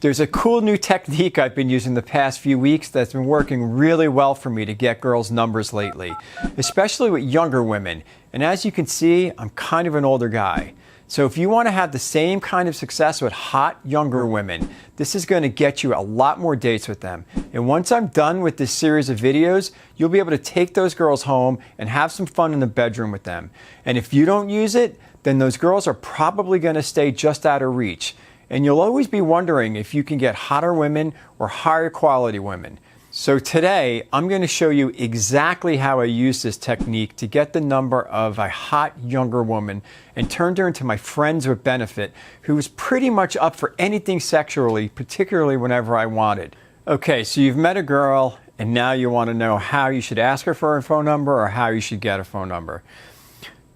There's a cool new technique I've been using the past few weeks that's been working really well for me to get girls' numbers lately, especially with younger women. And as you can see, I'm kind of an older guy. So if you want to have the same kind of success with hot younger women, this is going to get you a lot more dates with them. And once I'm done with this series of videos, you'll be able to take those girls home and have some fun in the bedroom with them. And if you don't use it, then those girls are probably going to stay just out of reach. And you'll always be wondering if you can get hotter women or higher quality women. So today, I'm going to show you exactly how I use this technique to get the number of a hot younger woman and turned her into my friends with benefit who was pretty much up for anything sexually, particularly whenever I wanted. Okay, so you've met a girl and now you want to know how you should ask her for a phone number or how you should get a phone number.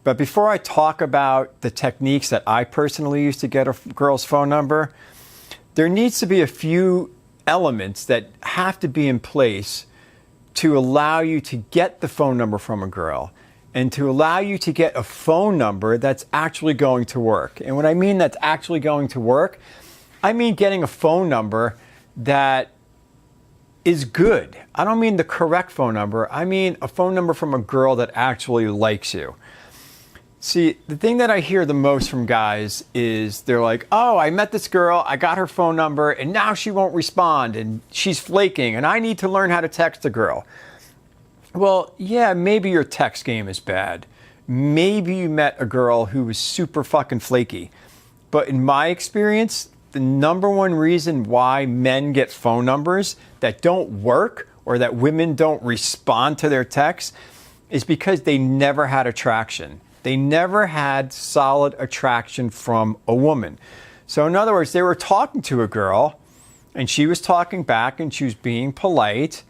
But before I talk about the techniques that I personally use to get a girl's phone number, there needs to be a few elements that have to be in place to allow you to get the phone number from a girl and to allow you to get a phone number that's actually going to work. And when I mean that's actually going to work, I mean getting a phone number that is good. I don't mean the correct phone number. I mean a phone number from a girl that actually likes you. See, the thing that I hear the most from guys is they're like, oh, I met this girl, I got her phone number, and now she won't respond, and she's flaking, and I need to learn how to text a girl. Well, yeah, maybe your text game is bad. Maybe you met a girl who was super fucking flaky. But in my experience, the number one reason why men get phone numbers that don't work or that women don't respond to their texts is because they never had attraction. They never had solid attraction from a woman. So in other words, they were talking to a girl and she was talking back and she was being polite.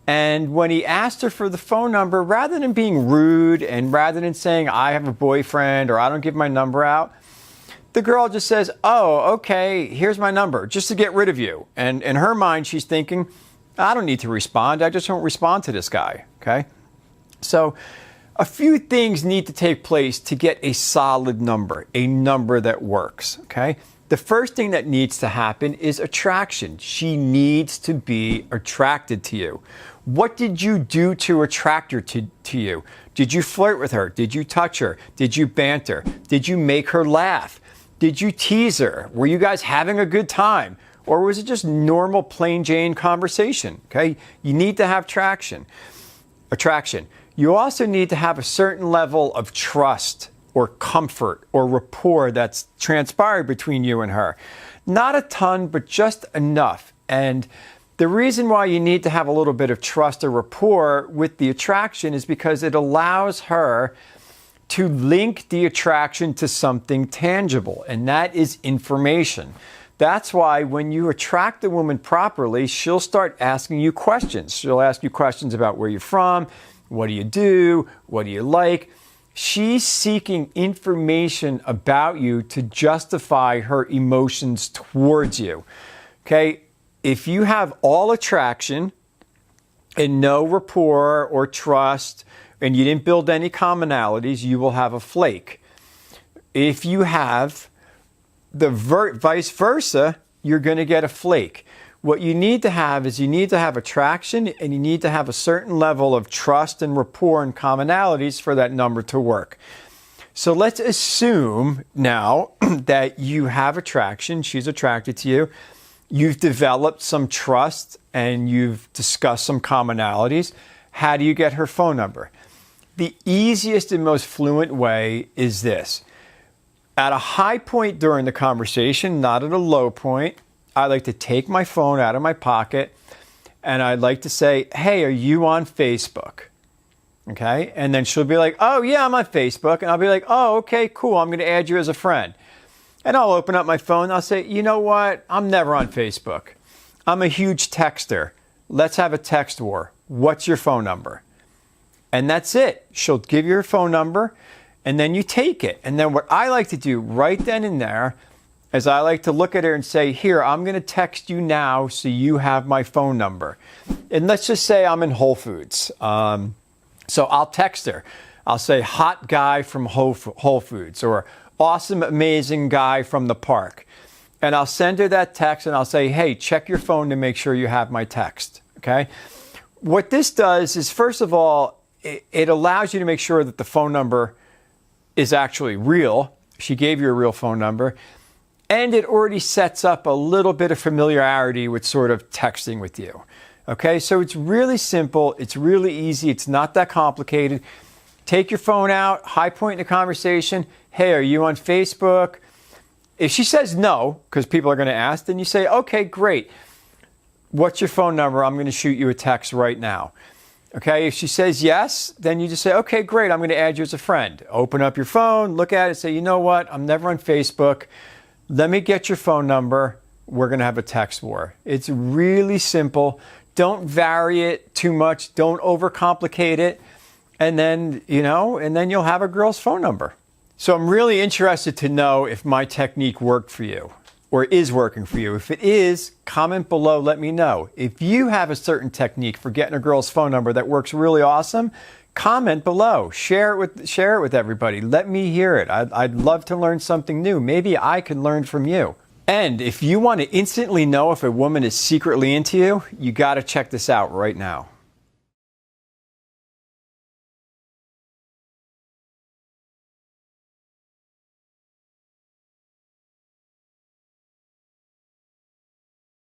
And when he asked her for the phone number, rather than being rude and rather than saying, I have a boyfriend or I don't give my number out, the girl just says, oh, okay, here's my number, just to get rid of you. And in her mind, she's thinking, I don't need to respond. I just won't respond to this guy, okay? So a few things need to take place to get a solid number, a number that works, okay? The first thing that needs to happen is attraction. She needs to be attracted to you. What did you do to attract her to you? Did you flirt with her? Did you touch her? Did you banter? Did you make her laugh? Did you tease her? Were you guys having a good time? Or was it just normal, plain Jane conversation, okay? You need to have attraction. You also need to have a certain level of trust or comfort or rapport that's transpired between you and her. Not a ton, but just enough. And the reason why you need to have a little bit of trust or rapport with the attraction is because it allows her to link the attraction to something tangible, and that is information. That's why when you attract a woman properly, she'll start asking you questions. She'll ask you questions about where you're from, what do you do, what do you like. She's seeking information about you to justify her emotions towards you. Okay? If you have all attraction and no rapport or trust, and you didn't build any commonalities, you will have a flake. If you have the vice versa, you're going to get a flake. What you need to have is you need to have attraction and you need to have a certain level of trust and rapport and commonalities for that number to work. So let's assume now that you have attraction, she's attracted to you, you've developed some trust and you've discussed some commonalities. How do you get her phone number? The easiest and most fluent way is this. At a high point during the conversation, not at a low point, I like to take my phone out of my pocket and I'd like to say, hey, are you on Facebook? Okay. And then she'll be like, oh yeah, I'm on Facebook. And I'll be like, oh, okay, cool. I'm going to add you as a friend. And I'll open up my phone. And I'll say, you know what? I'm never on Facebook. I'm a huge texter. Let's have a text war. What's your phone number? And that's it. She'll give you her phone number and then you take it. And then what I like to do right then and there is I like to look at her and say, here, I'm going to text you now so you have my phone number. And let's just say I'm in Whole Foods. So I'll text her. I'll say, hot guy from Whole Foods or awesome, amazing guy from the park. and I'll send her that text and I'll say, hey, check your phone to make sure you have my text, okay? What this does is, first of all, it allows you to make sure that the phone number is actually real. She gave you a real phone number. And it already sets up a little bit of familiarity with sort of texting with you. Okay, so it's really simple. It's really easy. It's not that complicated. Take your phone out, high point in the conversation. Hey, are you on Facebook? If she says no, because people are going to ask, then you say, okay, great. What's your phone number? I'm going to shoot you a text right now. Okay, if she says yes, then you just say, okay, great, I'm going to add you as a friend. Open up your phone, look at it, say, you know what, I'm never on Facebook. Let me get your phone number. We're going to have a text war. It's really simple. Don't vary it too much. Don't overcomplicate it. And then, you'll have a girl's phone number. So I'm really interested to know if my technique worked for you or is working for you. If it is, comment below, let me know. If you have a certain technique for getting a girl's phone number that works really awesome, comment below. Share it with everybody. Let me hear it. I'd love to learn something new. Maybe I can learn from you. And if you want to instantly know if a woman is secretly into you, you got to check this out right now.